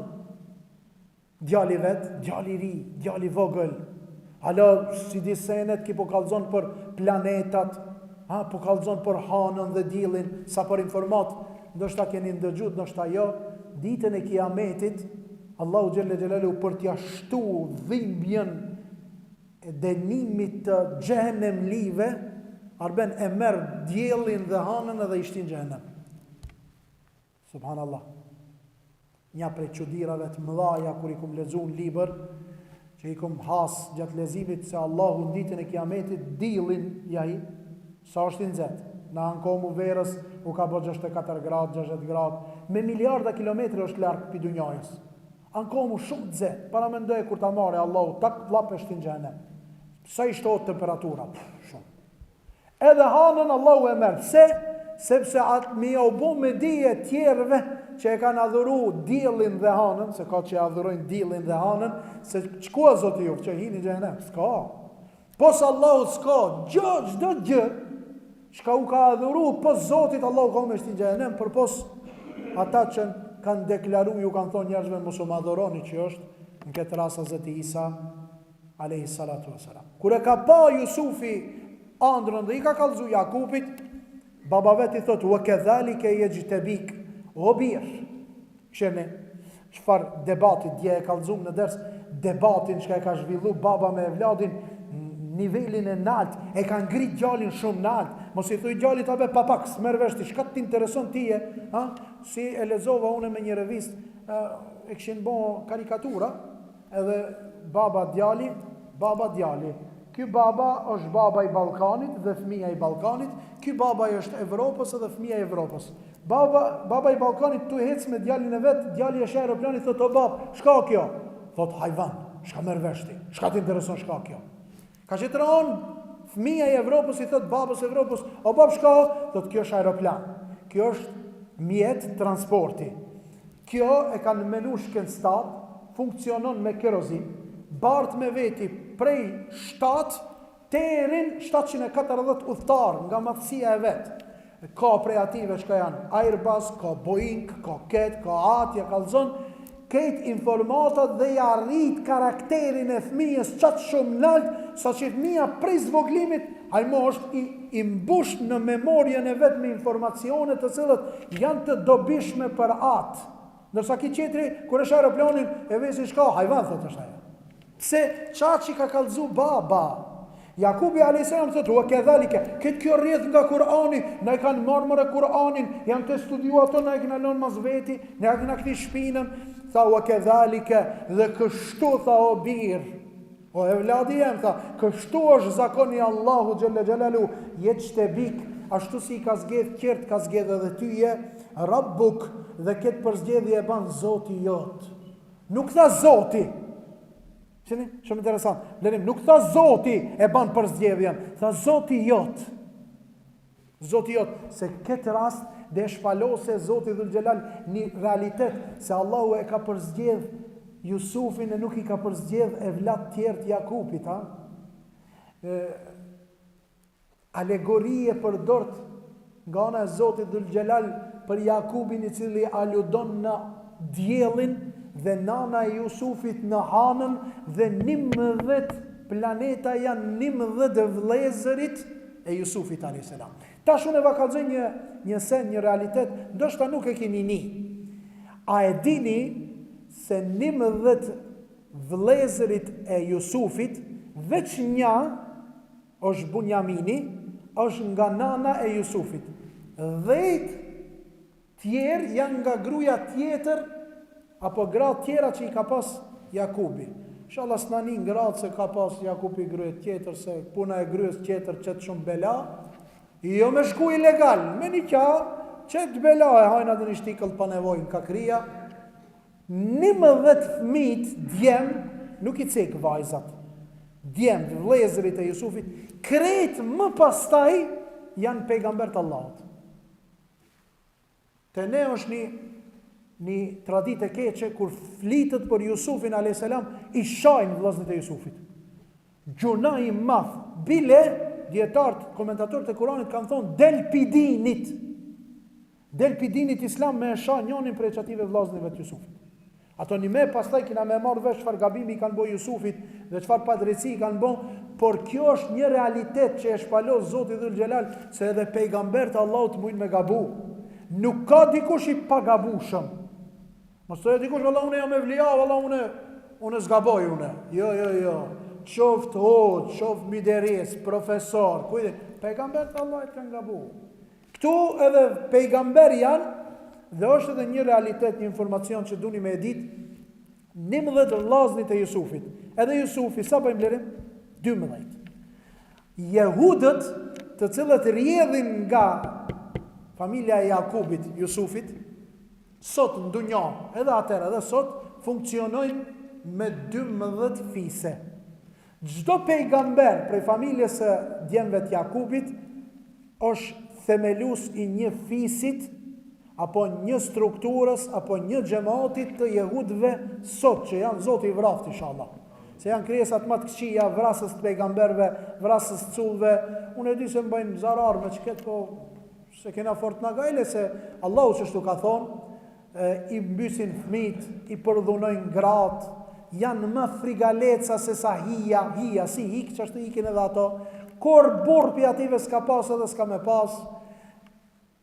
djali vet, djali i ri, djali i vogël. Alo si di senet ki po kallzon për planetat, po kallzon për hanën dhe diellin, sa për informat, ndoshta keni ndëgjuar, ndoshta jo, ditën e Kiametit, Allahu xhelle xhelalu për t'ia shtu dhimbjen e dënimit të xhehenemlive, arben e merr diellin dhe hanën edhe i shtin xhehenem. Subhanallah. Një prej çuditërave të mëdha kur i kum lexuar libër, që i kum has gjatë leximit se Allahu në ditën e Kiametit diellin jahi sa është i nxehtë. Në ankomu verës u ka bë 64 gradë, 60 gradë, me miliarda kilometre është larg pi dunjajës. Ankomu shumë të zetë, para mendoj kur ta marrë Allahu tak vllap e shtin xhenem. Sa i shtohet temperatura? Shumë. Edhe hanën Allahu e merr. Pse? Sepse atë mi u bë me dije tjerëve që e kanë adhuru diellin dhe hanën, se ka që adhurojnë diellin dhe hanën, se çka Zoti ju që hini në xhenem? S'ka. Pos Allahu s'ka çdo gjë. Shka u ka adhuru, pos Zotit Allahu ka me shtin xhenem, për pos ata që kanë deklaru, ju kanë thonë njerëzve mos u madhuroni, që është në këtë rast Hazreti Isa alayhi salatu wasalam. Kur e ka pa Jusufi ëndrrën dhe i ka kallzu Jakubit, baba vet i thot wa kadhalika yajtabik, o bir. Shene çfarë debati dje e kallzum në ders, debatin që ka zhvillu baba me evladin, nivelin e nalt, e kanë ngrit djalin shumë nalt. Mos i thuj djalit abe papak, s'merr vesh ti, çka t'intereson tije, si e lexova unë me një revist, e kishin bën karikatura, edhe baba djali. Ky baba është baba i Ballkanit dhe fëmia i Ballkanit, ky baba është Evropës dhe fëmia i Evropës. Baba i Ballkanit tu hec me djalin e vet, djali e sheh aeroplanit, thot o bab, çka kjo? Thot hajvan, çka merr vesh ti? Çka t'intereson çka kjo? Ka që të ranë, fëmija i Evropës i thot babës Evropës, o bab shka, thot kjo është aeroplan, kjo është mjet transporti, kjo e ka në menu shken stat, funksionon me kerozin, bart me veti prej 7 terin 740 udhtar nga madhësia e vetë. Ka prej ative që ka janë Airbus, ka Boeing, ka Ket, ka Atja, kalzon, këtë informatat dhe ja rrit karakterin e fëmijës qatë shumë nalt, sa që fëmija prej zvoglimit, hajmo është i mbush në memorien e vetë me informacionet të cilët janë të dobishme për atë. Nërsa ki qetri, kër është aeroplanin, e vesi shka, hajvan, thët është aja. Pse qatë që ka kalzu baba, Jakubi a.s. thëtë, ua ke dhalike, këtë kjo rrjedh nga Kurani, ne kanë marmër e Kuranin, janë të studiu ato, ne e këna lonë mas veti, ne e këna këti shpinën, tha, ua ke dhalike, dhe kështu, tha, o birë, o e vladi jem, tha, kështu është zakoni Allahu Gjelle Gjelalu, jetë shtebik, ashtu si ka zgjedh kjertë, ka zgjedh edhe tyje, rabbuk, dhe këtë përzgjedhje e banë Zoti jotë. Nuk tha Zoti, qeni, shumë interesant. Blenim, nuk tha Zoti e ban për zgjedhjen, tha Zoti jot. Zoti jot, se këtë rast dhe shpalose Zoti Dhul Gjelal një realitet, se Allahu e ka përzgjedh Jusufin e nuk i ka përzgjedh e vlat tjertë Jakupit. Alegorie për dort nga ana e Zotit Dhul Gjelal për Jakubin i cili aludon në diellin dhe nana e Jusufit në hanën dhe 11 planeta janë 11 vëllezërit e Jusufit a.s. Tash unë vakaxoj një sen, një realitet, ndoshta nuk e keni ni. A e dini se 11 vëllezërit e Jusufit, veç një është Bunjamini, është nga nana e Jusufit. 10 tjerë janë nga gruaja tjetër apo gratë tjera që i ka pas Jakubi. Inshallah s'nani gratë se ka pas Jakubi gruaja tjetër, se puna e gruas tjetër çet shumë bela. Jo me shku ilegal, me një qa, çet bela e hajna dhe një shtikëll pa nevojnë ka kria. 11 fëmijë djem, nuk i cek vajzat. Djem, vëllezërit e Jusufit, krejt më pastaj janë pejgamber të Allahut. Te ne është një traditë e keqe kur flitet për Jusufin a.s. i shajnë vëllezërit e Jusufit. Gjuna i madh, bile dietarët, komentatorët e Kuranit kanë thonë del pidinit islam me e shah njënin prej çative vëllezërve të Jusufit. Ato një me pastaj kina me marrë vesh çfarë gabimi i kanë bërë Jusufit dhe çfarë padrejti i kanë bërë, por kjo është një realitet që e shpalos Zoti Dhul Xhelal se edhe pejgamberët e Allahut mujnë me gabu. Nuk ka dikush i pagabushëm. Mos thotë dikush valla unë jam evlia, valla unë zgaboj unë. Jo. Qoft hoç, qoft mideris, profesor, kujde, pejgamberët e Allahut kanë gabu. Këtu edhe pejgamber janë. Dhe është edhe një realitet, një informacion që duni me e dit, 11 vëllezërit e Jusufit. Edhe Jusufi, sa bëjmë lirim? 12. Jehudët, të cilët rjedhin nga familja e Jakubit, Jusufit, sot në dunja, edhe atër, edhe sot, funksionojnë me 12 fise. Çdo pejgamber prej familjes së djemve të Jakubit është themelus i një fisit apo një strukturës, apo një xhamatit të jehudëve sot, që janë Zoti i vraftë inshallah. Se janë krijesat më të këqija, vrasës të pejgamberve, vrasës të cullëve. Unë e di se mbajnë zarar me çket, po se kena fort na gajle se Allahu çështu ka thonë, i mbysin fëmijët, i përdhunojnë gratë, janë më frigaleca se sa hija, si hik çashtu ikin edhe ato. Kur burpi ative s'ka pas edhe s'ka me pas.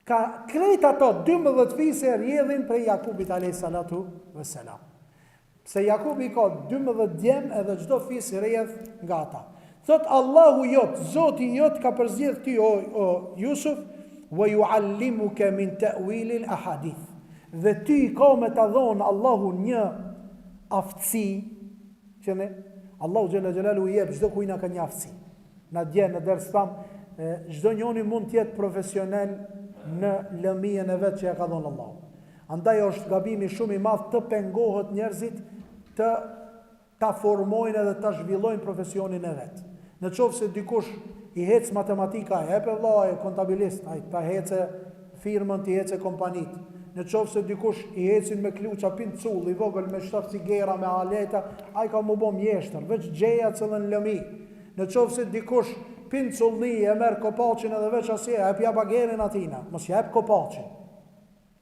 Ka krejt ato 12 fise rjedhin prej Jakubit a.s. Se Jakubi ka 12 djem edhe çdo fis rjedh nga ata. Thot Allahu jot, Zoti jot ka përzgjedh ty o Jusuf, wa yuallimuka min ta'wil al-ahadith. Dhe ty ka me ta dhon Allahu një aftësi që ne Allahu xhalla xhelalu i jep çdo kujt na ka një aftësi. Na dje në ders tham, çdo njeri mund të jetë profesional në lëmien e vet që ja ka dhënë Allahu. Andaj është gabimi shumë i madh të pengohet njerëzit të ta formojnë edhe ta zhvillojnë profesionin e vet. Në qoftë se dikush i hec matematika, e hep vllai kontabilist, ai ta hece firmën, ti hece kompanitë. Në qoftë se dikush i hecin me kluça pincull i vogël me shtaf cigera me aleta, ai ka më bë mjeshtër, veç gjeja cëllën lëmi. Në qoftë se dikush pincullni e merë kopaqin edhe veç asje, e pja bagerin atina, mos jep kopaqin,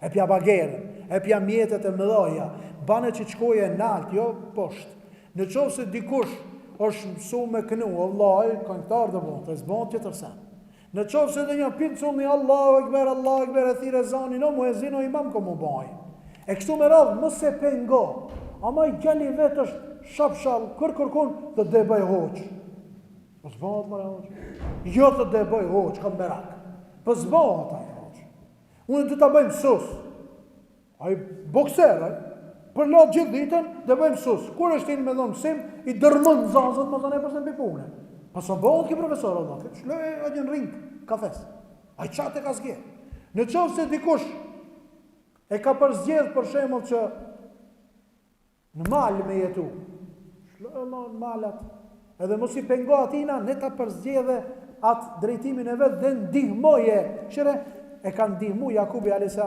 e pja bagerin, e pja mjetet e mëdhaja, bane që qkoje nalt, jo poshtë. Në qovë se dikush është mësu me kënu, Allah, këngtar dhe bon, të zbon të tërsen. Në qovë se dhe një pincullni, Allah, ekber, e thire zani, no, mu e zino imam ko mu baj. E kështu me radhë, mos e pengo, ama i gjalli vetë është shapshal, kërkun, dhe dhe bëj hoqë. Po zbohat më hoqë. Jo të dhe bëj hoqë, kam berak. Po zbohat ai hoqë. Unë të ta bëjmë sus. Ai bokser, për lot gjithë ditën, dhe bëjmë sus. Kur është inë me dhonë mësim, i dërmën zazët, më zane përse në pipune. Po së bohat ki profesor, Allah. Shloj a një ring, kafes. Ai qatë e ka zgje. Në qovë se dikush e ka përzgjedh për shembull që në mal me jetu. Shloj Allah në malat. Edhe mos i pengo atina, ne ta përzgjedhe atë drejtimin e vetë dhe ndihmoje. Qire, e ka ndihmu Jakubi a.s.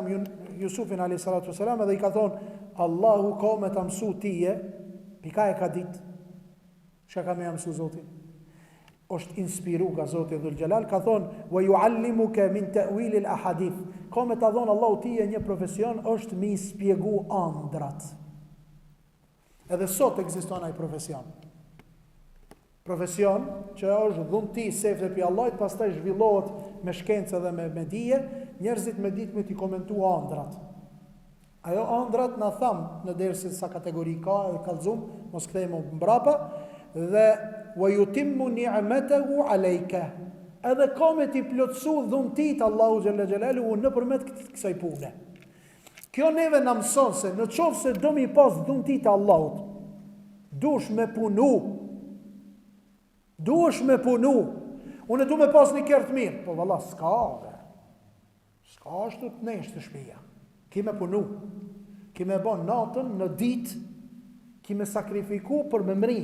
Jusufin a.s. edhe i ka thonë, Allahu ka me të mësu tije, pika e ka ditë, që ka me mësu Zotin? Është inspiru nga Zotin Dhul Xhelal, ka thonë, wa yuallimuka min ta'wil al-ahadith. Ka me të thonë Allahu tije një profesion, është mi spjegu andrat. Edhe sot ekziston ai profesion. profesion që është dhunti sefte pi Allahit, pastaj zhvillohet me shkencë dhe me dije, njerëzit me ditë me t'i komentua ëndrat. Ajo ëndrat na tham në dersin sa kategori ka e kallzum, mos kthehemi mbrapa dhe wa yutimmu ni'matahu alayka. Edhe ka me t'i plotësu dhuntit Allahu xhalla xhelaluhu nëpërmjet kësaj pune. Kjo neve na mëson se në qoftë se do mi pas dhuntit Allahut, dush me punu. Dush me punu. Unë du me pas një kërë të mirë. Po valla, s'ka dhe. S'ka ashtu të neshtë të shpija. Ki me punu. Ki me bon natën në ditë. Ki me sakrifiku për me mri.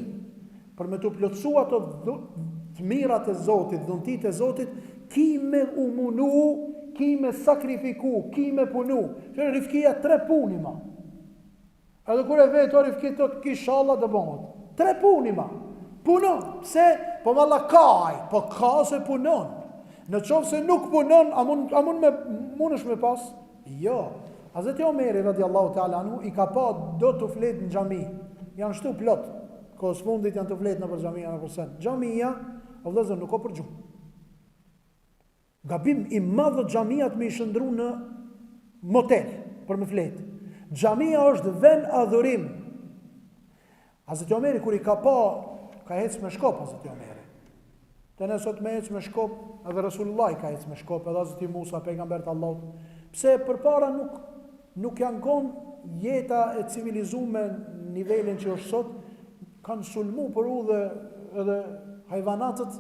Për me të plotësu ato të mirat e Zotit, dhuntit e Zotit. Ki me umunu, ki me sakrifiku, ki me punu. Që rifkia 3 puni ma. Edhe kur e vetë o rifkia të kishallah dhe bonët. 3 puni ma. Punon, pse? Po valla kaj, po ka se punon. Në qovë se nuk punon, a mund është me pas? Jo. Hazreti Omeri radiallahu ta'ala anhu i ka pa do të flet në xhami. Janë shtu plot. Kohës fundit janë të flet në për xhamia në përsen. Xhamia, o vëllezër, nuk o për gjumë. Gabim i madhë xhamiat me i shëndru në motel për me flet. Xhamia është vend adhurim. Hazreti Omeri kur i ka pa ka hec me shkop Hazreti Omeri. Të nësot me hec me shkop, edhe Resulullah ka hec me shkop, edhe Hazreti Musa, pejgambert Allahut. Pse përpara nuk janë konë jeta e civilizume në nivelin që është sot, kanë sulmu për u dhe edhe hajvanatët,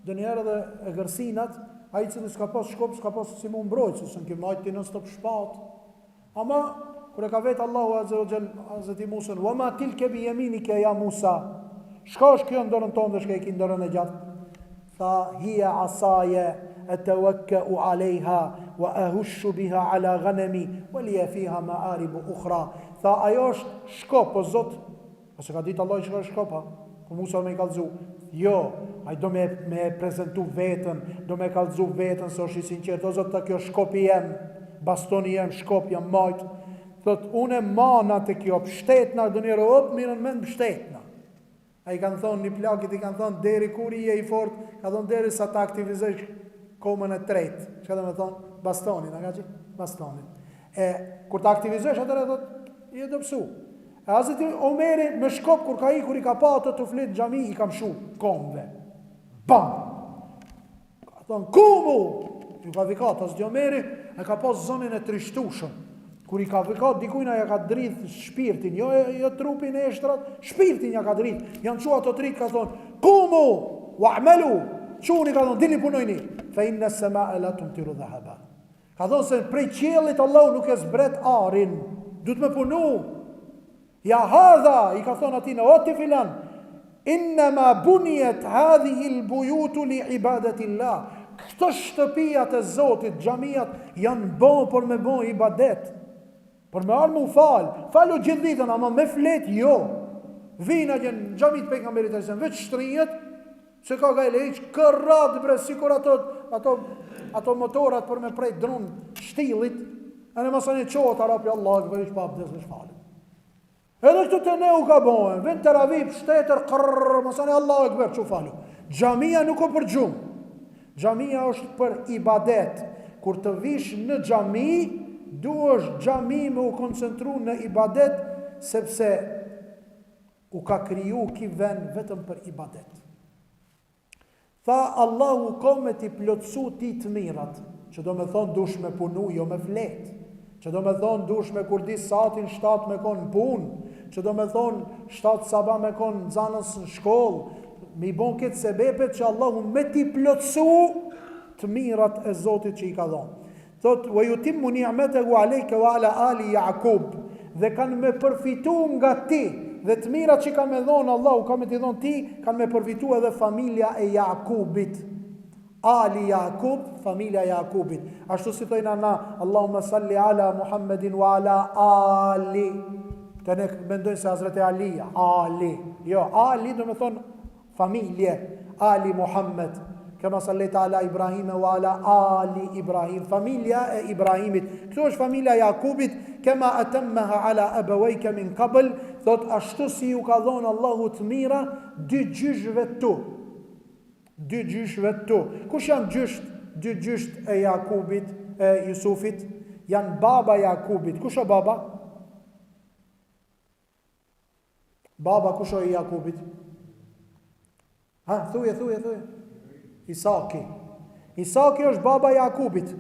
dhe njerë edhe e gërsinat, a i cili s'ka pas shkop, s'ka pas si mu mbrojtë, se s'në kemë majtë të nës të pëshpat. Ama, kër e ka vetë Allahu Hazreti Musa, wa ma tilke bi yaminika ya Musa, shka është kjo ndërën tonë dhe shka i ki ndërën e gjatë? Tha, hia asaje, e të weke u alejha, wa ahushu biha ala ghanemi, wa li e fiha ma aribu ukhra. Tha, ajo është shkop, o Zot, ose ka ditë Allah i shka është shkop, ha? Kër Musa me i kalzu, jo, a i do me prezentu vetën, do me kalzu vetën, se është i sinqert, o Zot, ta kjo shkopi jem, bastoni jem, shkop jem majtë. Thot, une mana të kjo, pështetna, dë njërë op, mirën men pështetna. A i kanë thonë një plakit, i kanë thonë deri kur i e i fort, ka thonë deri sa ta aktivizësh komën e tretë. Që ka dhe me thonë? Bastonin, a ka që? Bastonin. E, kur ta aktivizësh, atër e thotë, i e dëpsu. E Hazreti Omeri me shkop, kur ka i, kur i ka pa të flitë xhami, i kam shu, komëve. Bam! Ka thonë, kumu! Ju ka vikat, Hazreti Omeri, e ka pas zonin e trishtushëm. Kur i ka vikat, dikujna ja ka dridh shpirtin, jo trupin e shtrat, shpirtin ja ka dridh. Janë qua të trit, ka thonë, kumu, wa amelu, quni ka thonë, dini punojni, fe inne sema e latum tiru dhahaba. Ka thonë se prej qelit Allah nuk e zbret arin, du të me punu. Ja hadha, i ka thonë atina, o ti filan, innema bunjet hadhi il bujutu li ibadetillah. Këto shtëpijat e Zotit, xhamijat, janë bon për me bon ibadet. Për me arë mu falu gjithë ditën, ama me flet, jo. Vina gjënë xhamit pejgamberit e sen, veç shtrijet, se ka ga e lejq, kërrat, bre, sikur ato motorat për me prej drun shtilit, e në masani qohët arapi Allah, për ish pa abdes në shfalit. Edhe këtu të ne u ka bojnë, vend të ravip, shtetër, kërrrr, masani Allah e këber, që falu. Xhamia nuk o për gjumë. Xhamia është për ibadet. Kur të vish në xhami, duhesh xhami me u koncentru në ibadet, sepse u ka kriju ki vend vetëm për ibadet. Tha Allahu ka me t'i plotësu ti të mirat, që do me thonë dush me punu, jo me flet, që do me thonë dush me kurdi satin 7 me konë pun, që do me thonë 7 sabah me konë në zanës në shkollë, me i bon këtë sebepet që Allahu me t'i plotësu të mirat e Zotit që i ka dhonë. Thot, wa yutimmu ni'matahu alayka wa ala ali Yaqub, dhe kanë me përfitu nga ti, dhe të mirat që ka me dhonë Allahu, ka me t'i dhonë ti, kanë me përfitu edhe familja e Yaqubit. Ali Yaqub, familja e Yaqubit. Ashtu si thojna na, Allahumma salli ala Muhammedin wa ala ali. Të ne mendojnë se Hazreti Ali, Ali. Jo, Ali do me thonë familje, Ali Muhammed. kema salleta ala Ibrahime wa ala ali Ibrahim, familja e Ibrahimit. Këto është familja e Jakubit, kema atammaha ala abawayka min qabl, thot ashtu si ju ka dhënë Allahu të mira dy gjyshve tu. Dy gjyshve tu. Kush janë dy gjysht e Jakubit, e Jusufit? Janë baba Jakubit. Kush është baba? Baba kush është Jakubit? Ha, thuje. Isaki. Isaki është baba Jakubit.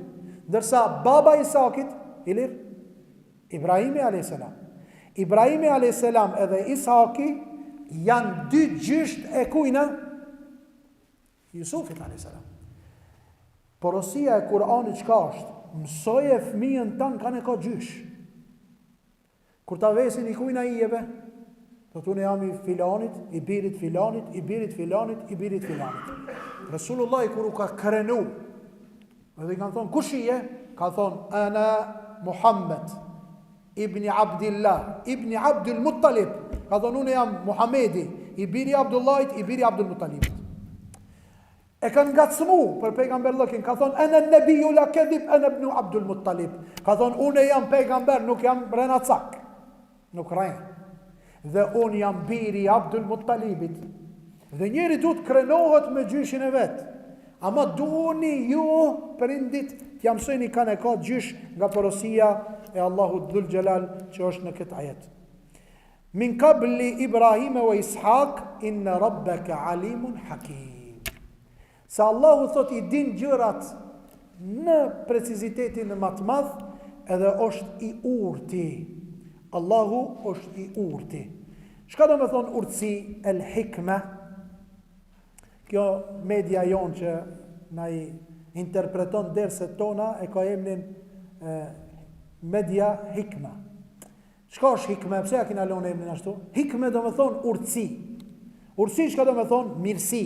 Ndërsa baba Isakit, ilir? Ibrahimi a.s. Ibrahimi a.s. edhe Isaki janë dy gjysht e kujna? Jusufit a.s. Porosia e Kur'anit çka është? Mësoje fëmijën tanë kanë e ka gjysh. Kur ta vesin i kujna i jebe? Thot unë jam i filanit, i birit filanit, i birit filanit, i birit filanit. Resulullah kur u ka krenu, edhe i kanë thonë, kush i je? Ka thonë, ana Muhammed, ibni Abdillah, ibni Abdul Muttalib. Ka thonë, unë jam Muhamedi, i biri Abdullahit, i biri Abdul Muttalibit. E kanë ngacmu për pejgamberllëkin, ka thonë, ana nabiyyu la kadhib, ana ibn Abdul Muttalib. Ka thonë, unë jam pejgamber, nuk jam renacak, nuk rejnë. Dhe unë jam biri Abdul Muttalibit. Dhe njeri du të krenohet me gjyshin e vetë. Ama duoni ju përindit t'ja mësojni kanë e ka gjysh nga porosia e Allahu Dhul Gjelal që është në këtë ajet. Min qabli Ibrahime wa Ishaq, inna rabbaka alimun hakim. Se Allahu thot i din gjërat në precizitetin në matë madh, edhe është i urti. Allahu është i urti. Shka do me thonë urtësi, el hikme? Kjo media jonë që na i interpreton derset tona e ka emnin media hikme. Shka është hikme? Pse ja kina lonë emnin ashtu? Hikme do me thonë urtësi. Urtësi shka do me thonë mirësi.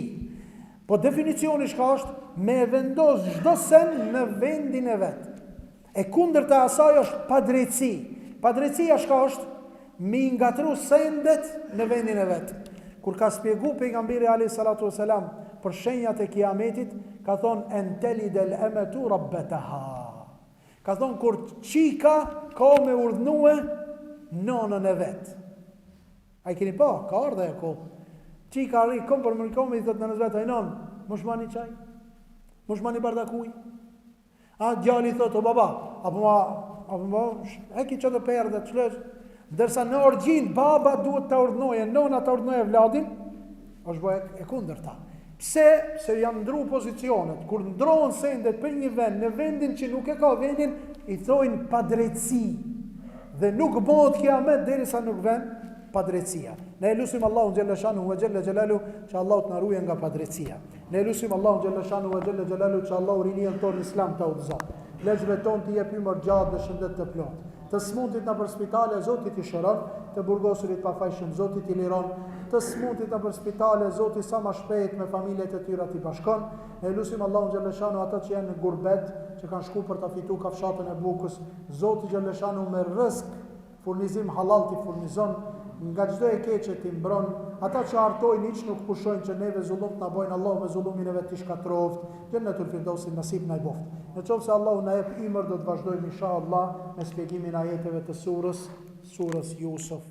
Po definicioni shka është? Me vendos çdo sen në vendin e vetë. E kundër të asaj është padrejtësi. Padrejtësia shka është? Mi ngatru sendet në vendin e vetë. Kur ka spjegu pejgamberi alayhi salatu wasalam për shenjat e kiametit, ka thonë enteli del emetu rabbetaha. Ka thonë kur qika ka me urdhnue nonën e vetë. A i keni pa, ka ardhe e ko. Qika arri, kom për më rikomi, i thëtë në nëzvetë, a i nonë, mush mani qaj, mush mani bardakuj. A djali thëtë, o baba, apo ma, heki që të perë dhe të shlesh. Dërsa në orgjin, baba duhet të urdhnoje, nona të urdhnoje vladin, është bëhe e kunder ta. Pse? Se janë ndru pozicionet. Kur ndronë sendet për një vend, në vendin që nuk e ka vendin, i thojnë padrejtësi. Dhe nuk bëhet kiamet deri sa nuk vend padrejtësia. Ne e lusim Allahun xhalla shanu wa xhalla xhelalu që Allahu të na ruajë nga padrejtësia. Ne e lusim Allahun xhalla shanu wa xhalla xhelalu që Allahu rinien tonë Islam të udhëzon. Legjve tonë të jep ymmër gjatë dhe shëndet të plotë. Të smundit në për spitale, Zotit i shëron, të burgosurit pa fajshëm, Zotit i liron, të smundit në për spitale, Zotit sa ma shpejt me familjet e tyra t'i bashkon. Ne lusim Allahun Gjellëshanu ata që janë në gurbet, që kanë shku për të fitu kafshatën e bukës, Zotit Gjellëshanu me rësk, furnizim halal t'i furnizon, nga çdo e keqe t'i mbron, ata që artojnë hiç nuk pushojnë që neve zullum t'na bojnë, Allahu me zullumin e vet t'i shkatroft, Jannatul Firdausi nasib na i boft. Në qoftë se Allahu na jep imër, do të vazhdojmë inshallah me shpjegimin e ajeteve të surës Yusuf.